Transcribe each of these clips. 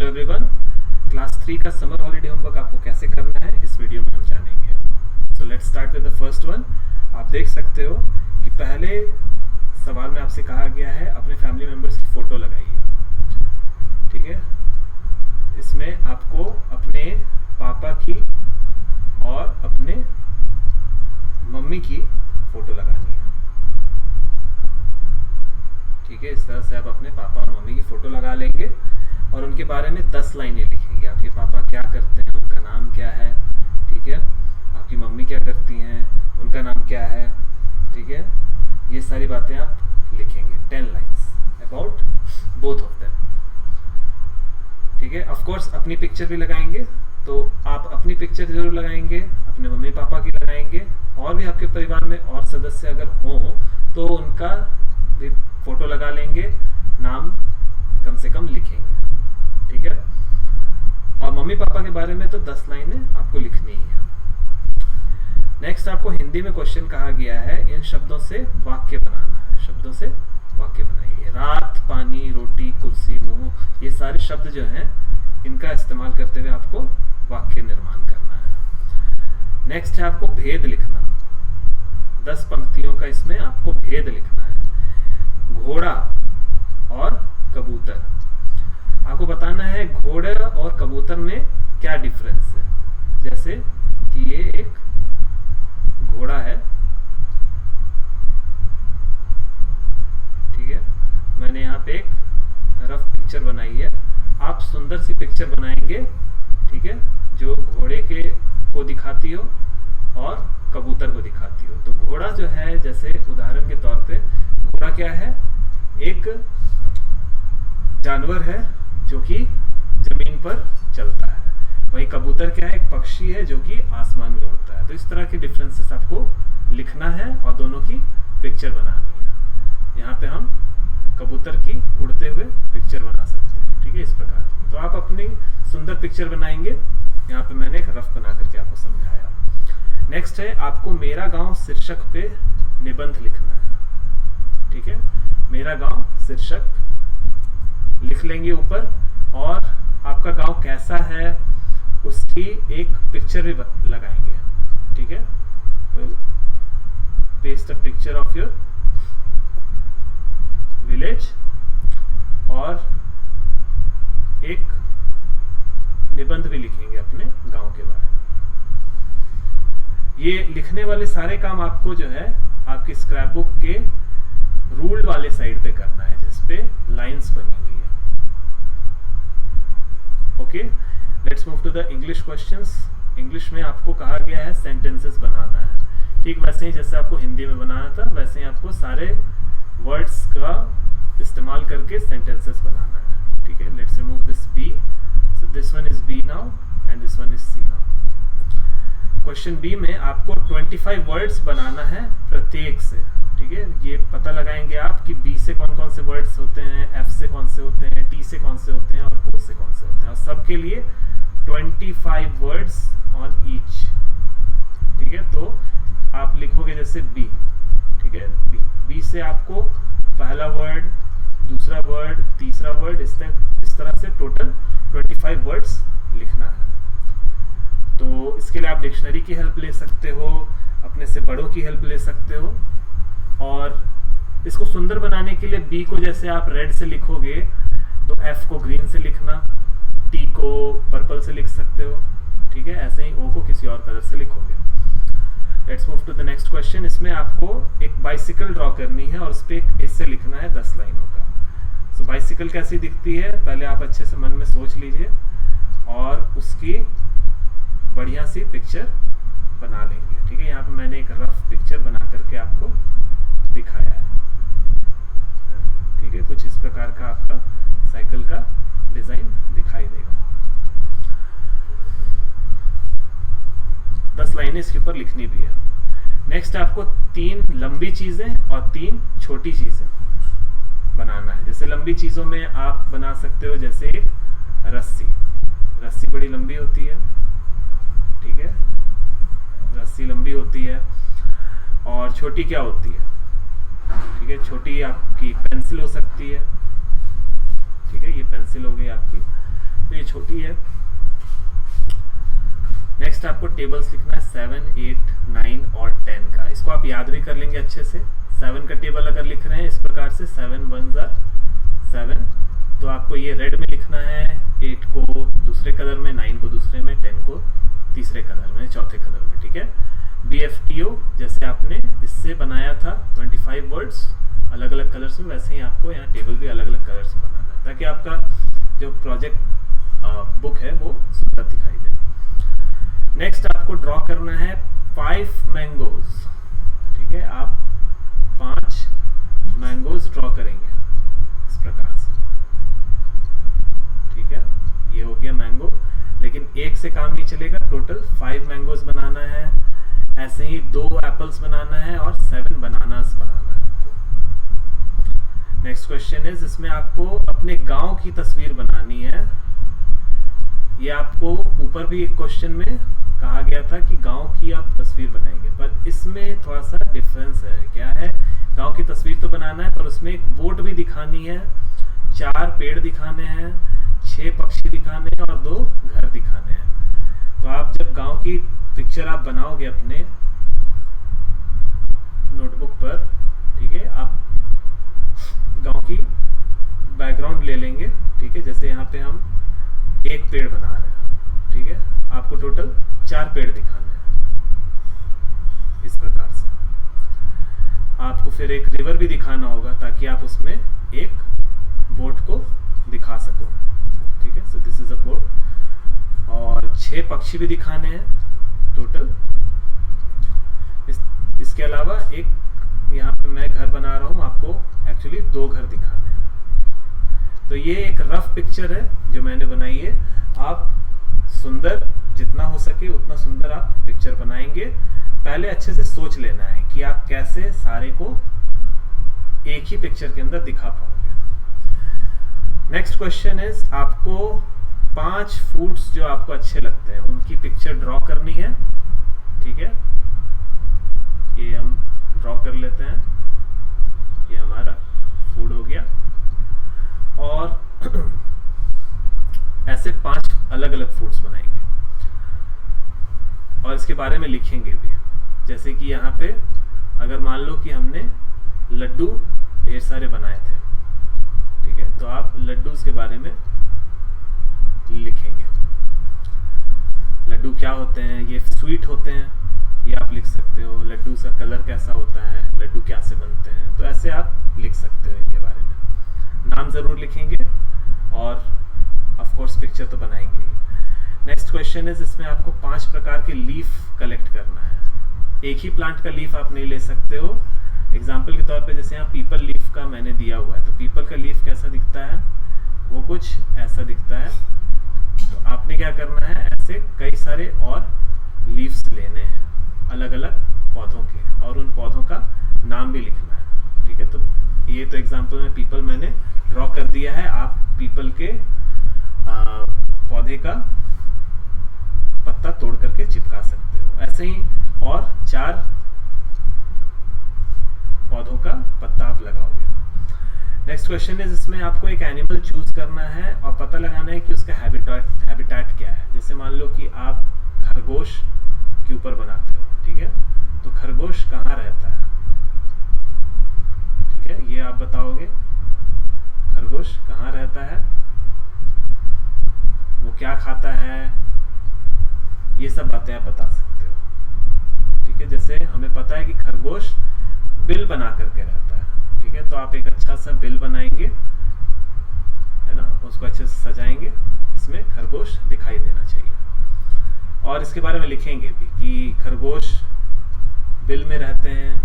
Hello everyone, class 3 का summer holiday homework आपको कैसे करना है इस वीडियो में हम जानेंगे। So let's start with the first one. आप देख सकते हो कि पहले सवाल में आपसे कहा गया है अपने फैमिली मेंबर्स की फ़ोटो लगाइए। ठीक है, इसमें आपको अपने पापा की और अपने मम्मी की फ़ोटो लगानी है। ठीक है, इस तरह से आप अपने पापा और मम्मी की फ़ोटो लगा लेंगे और उनके बारे में 10 लाइनें लिखेंगे। आपके पापा क्या करते हैं, उनका नाम क्या है। ठीक है, आपकी मम्मी क्या करती हैं, उनका नाम क्या है। ठीक है, ये सारी बातें आप लिखेंगे 10 lines about both of them. ठीक है, ऑफ कोर्स अपनी पिक्चर भी लगाएंगे, तो आप अपनी पिक्चर जरूर लगाएंगे, अपने मम्मी पापा की लगाएंगे, और भी आपके परिवार में और सदस्य अगर हों तो उनका भी फोटो लगा लेंगे, नाम कम से कम लिखेंगे। ठीक है, और मम्मी पापा के बारे में तो 10 लाइनें आपको लिखनी ही है। नेक्स्ट आपको हिंदी में क्वेश्चन कहा गया है इन शब्दों से वाक्य बनाना है। शब्दों से वाक्य बनाइए। रात, पानी, रोटी, कुर्सी, मुंह, ये सारे शब्द जो हैं इनका इस्तेमाल करते हुए आपको वाक्य निर्माण करना है। नेक्स्ट है आपको भेद लिखना। 10 पंक्तियों का इसमें आपको भेद लिखना है। घोड़ा और कबूतर, आपको बताना है घोड़े और कबूतर में क्या डिफरेंस है। जैसे कि ये एक घोड़ा है, ठीक है, मैंने यहाँ पे एक रफ पिक्चर बनाई है। आप सुंदर सी पिक्चर बनाएंगे, ठीक है, जो घोड़े के को दिखाती हो और कबूतर को दिखाती हो। तो घोड़ा जो है, जैसे उदाहरण के तौर पे, घोड़ा क्या है, एक जानवर है जो कि जमीन पर चलता है। वही कबूतर क्या है, एक पक्षी है जो कि आसमान में उड़ता है। तो इस तरह के डिफरेंसेस आपको लिखना है और दोनों की पिक्चर बनानी है। यहाँ पे हम कबूतर की उड़ते हुए पिक्चर बना सकते हैं। ठीक है, इस प्रकार की। तो आप अपनी सुंदर पिक्चर बनाएंगे। यहाँ पे मैंने एक रफ बना करके आपको समझाया। नेक्स्ट है आपको मेरा गांव शीर्षक पे निबंध लिखना है। ठीक है, मेरा गांव शीर्षक लिख लेंगे ऊपर, और आपका गांव कैसा है उसकी एक पिक्चर भी लगाएंगे। ठीक है, paste a picture of your village और एक निबंध भी लिखेंगे अपने गांव के बारे में। ये लिखने वाले सारे काम आपको जो है आपकी स्क्रैप बुक के रूल वाले साइड पे करना है, जिसपे लाइंस बनी हुई है। Okay, let's move to the English questions. English में आपको कहा गया है सेंटेंसेस बनाना है। ठीक वैसे ही जैसे आपको हिंदी में बनाना था, वैसे ही आपको सारे वर्ड्स का इस्तेमाल करके सेंटेंसेस बनाना है। ठीक है, let's remove this B. So this one is B now and this one is C now. Question B में आपको 25 वर्ड्स बनाना है प्रत्येक से। ठीक है, ये पता लगाएंगे आप कि बी से कौन कौन से वर्ड्स होते हैं, एफ से कौन से होते हैं, टी से कौन से होते हैं और ओ से कौन से होते हैं, और सबके लिए 25 वर्ड्स ऑन ईच। ठीक है, तो आप लिखोगे जैसे बी। ठीक है, बी से आपको पहला वर्ड, दूसरा वर्ड, तीसरा वर्ड, इस तरह से टोटल 25 वर्ड्स लिखना है। तो इसके लिए आप डिक्शनरी की हेल्प ले सकते हो, अपने से बड़ों की हेल्प ले सकते हो। और इसको सुंदर बनाने के लिए बी को जैसे आप रेड से लिखोगे तो एफ को ग्रीन से लिखना, टी को पर्पल से लिख सकते हो। ठीक है, ऐसे ही ओ को किसी और कलर से लिखोगे। Let's move to the next question. इसमें आपको एक बाइसिकल ड्रॉ करनी है और उस पर एक एसे लिखना है 10 लाइनों का। सो बाइसिकल कैसी दिखती है पहले आप अच्छे से मन में सोच लीजिए और उसकी बढ़िया सी पिक्चर बना लेंगे। ठीक है, यहाँ पे मैंने एक रफ पिक्चर बना करके आपको दिखाया है। ठीक है, कुछ इस प्रकार का आपका साइकिल का डिजाइन दिखाई देगा। 10 लाइनें इसके ऊपर लिखनी भी है। नेक्स्ट आपको 3 लंबी चीजें और 3 छोटी चीजें बनाना है। जैसे लंबी चीजों में आप बना सकते हो जैसे एक रस्सी। रस्सी बड़ी लंबी होती है। ठीक है, रस्सी लंबी होती है। और छोटी क्या होती है? ठीक है, छोटी आपकी पेंसिल हो सकती है। ठीक है, ये पेंसिल हो गई आपकी। तो ये छोटी है। नेक्स्ट आपको टेबल्स लिखना है 7, 8, 9 और 10 का। इसको आप याद भी कर लेंगे अच्छे से। 7 का टेबल अगर लिख रहे हैं इस प्रकार से 7 1 7, तो आपको ये रेड में लिखना है, 8 को दूसरे कलर में, 9 को दूसरे में, 10 को तीसरे कलर में, चौथे कलर में, ठीक है। BFTO जैसे आपने इससे बनाया था 25 वर्ड्स अलग अलग कलर्स में, वैसे ही आपको यहाँ टेबल भी अलग अलग कलर्स में बनाना है ताकि आपका जो प्रोजेक्ट बुक है वो सुंदर दिखाई दे। नेक्स्ट आपको ड्रॉ करना है 5 मैंगोज, ठीक है। आप 5 मैंगोज ड्रॉ करेंगे इस प्रकार से, ठीक है। ये हो गया मैंगो, लेकिन एक से काम नहीं चलेगा, टोटल 5 मैंगोज बनाना है। ऐसे ही 2 एप्पल्स बनाना है और 7 बनानास बनाना है आपको। नेक्स्ट क्वेश्चन है जिसमें आपको अपने गांव की तस्वीर बनानी है। ये आपको ऊपर भी एक क्वेश्चन में कहा गया था कि गांव की आप तस्वीर बनाएंगे, पर इसमें थोड़ा सा डिफरेंस है। क्या है, गांव की तस्वीर तो बनाना है पर उसमें एक बोट भी दिखानी है, 4 पेड़ दिखाने हैं, 6 पक्षी दिखाने हैं और 2 घर दिखाने हैं। तो आप जब गांव की पिक्चर आप बनाओगे अपने नोटबुक पर, ठीक है, आप गांव की बैकग्राउंड ले लेंगे, ठीक है। जैसे यहाँ पे हम एक पेड़ बना रहे हैं, ठीक है, आपको टोटल 4 पेड़ दिखाने हैं इस प्रकार से। आपको फिर एक रिवर भी दिखाना होगा ताकि आप उसमें एक बोट को दिखा सको, ठीक है। So this is a boat. और 6 पक्षी भी दिखाने हैं टोटल। इसके अलावा एक यहाँ पे मैं घर बना रहा हूँ, आपको एक्चुअली 2 घर दिखाने हैं। तो ये एक रफ पिक्चर है जो मैंने बनाई है। आप सुंदर जितना हो सके उतना सुंदर आप पिक्चर बनाएंगे। पहले अच्छे से सोच लेना है कि आप कैसे सारे को एक ही पिक्चर के अंदर दिखा पाओगे। नेक्स्ट क्वेश्चन इज आपको 5 फूड्स जो आपको अच्छे लगते हैं उनकी पिक्चर ड्रॉ करनी है, ठीक है। ये हम ड्रॉ कर लेते हैं, ये हमारा फूड हो गया। और ऐसे 5 अलग अलग फूड्स बनाएंगे और इसके बारे में लिखेंगे भी। जैसे कि यहाँ पे अगर मान लो कि हमने लड्डू ढेर सारे बनाए थे, ठीक है, तो आप लड्डूस के बारे में लिखेंगे। लड्डू क्या होते हैं, ये स्वीट होते हैं, ये आप लिख सकते हो। लड्डू का कलर कैसा होता है, लड्डू क्या से बनते हैं, तो ऐसे आप लिख सकते हो इनके बारे में। नाम जरूर लिखेंगे और ऑफ कोर्स पिक्चर तो बनाएंगे ही। नेक्स्ट क्वेश्चन है इसमें आपको 5 प्रकार के लीफ कलेक्ट करना है। एक ही प्लांट का लीफ आप नहीं ले सकते हो। एग्जाम्पल के तौर पे जैसे यहाँ पीपल लीफ का मैंने दिया हुआ है, तो पीपल का लीफ कैसा दिखता है, वो कुछ ऐसा दिखता है। तो आपने क्या करना है, ऐसे कई सारे और लीव्स लेने हैं अलग अलग पौधों के, और उन पौधों का नाम भी लिखना है, ठीक है। तो ये तो एग्जाम्पल में पीपल मैंने ड्रॉ कर दिया है। आप पीपल के पौधे का पत्ता तोड़ करके चिपका सकते हो। ऐसे ही और 4 पौधों का पत्ता आप लगाओगे। नेक्स्ट क्वेश्चन है जिसमें आपको एक एनिमल चूज करना है और पता लगाना है कि उसका हैबिटेट क्या है। जैसे मान लो कि आप खरगोश के ऊपर बनाते हो, ठीक है, तो खरगोश कहाँ रहता है, ठीक है, ये आप बताओगे। खरगोश कहाँ रहता है, वो क्या खाता है, ये सब बातें आप बता सकते हो, ठीक है। जैसे हमें पता है कि खरगोश बिल बना करके रहता है, ठीक है, तो आप एक अच्छा सा बिल बनाएंगे, है ना, उसको अच्छे से सजाएंगे, इसमें खरगोश दिखाई देना चाहिए। और इसके बारे में लिखेंगे भी कि खरगोश बिल में रहते हैं,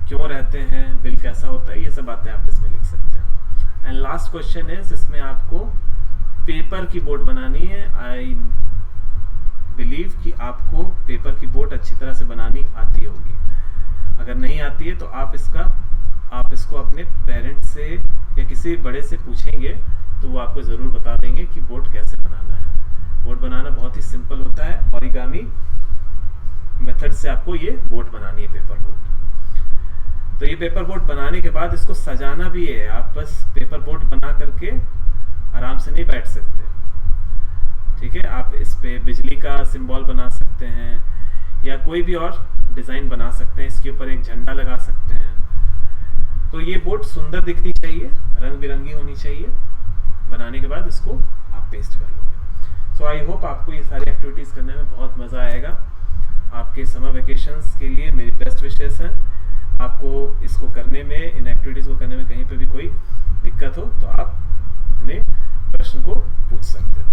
क्यों रहते हैं, बिल कैसा होता है, ये सब बातें आप इसमें लिख सकते हैं। एंड लास्ट क्वेश्चन है जिसमें आपको पेपर की बोट बनानी है। आई बिलीव कि आपको पेपर की बोट अच्छी तरह से बनानी आती होगी। अगर नहीं आती है तो आप इसको अपने पेरेंट्स से या किसी बड़े से पूछेंगे तो वो आपको ज़रूर बता देंगे कि बोट कैसे बनाना है। बोट बनाना बहुत ही सिंपल होता है। ओरिगामी मेथड से आपको ये बोट बनानी है, पेपर बोट। तो ये पेपर बोट बनाने के बाद इसको सजाना भी है। आप बस पेपर बोट बना करके आराम से नहीं बैठ सकते। ठीक है, आप इस पे बिजली का सिंबल बना सकते हैं या कोई भी और डिजाइन बना सकते हैं, इसके ऊपर एक झंडा लगा सकते हैं। तो ये बोट सुंदर दिखनी चाहिए, रंग बिरंगी होनी चाहिए। बनाने के बाद इसको आप पेस्ट कर लोगे। सो आई होप आपको ये सारी एक्टिविटीज करने में बहुत मजा आएगा। आपके समर वेकेशंस के लिए मेरी बेस्ट विशेस हैं। आपको इसको करने में, इन एक्टिविटीज को करने में कहीं पे भी कोई दिक्कत हो तो आप अपने प्रश्न को पूछ सकते हो।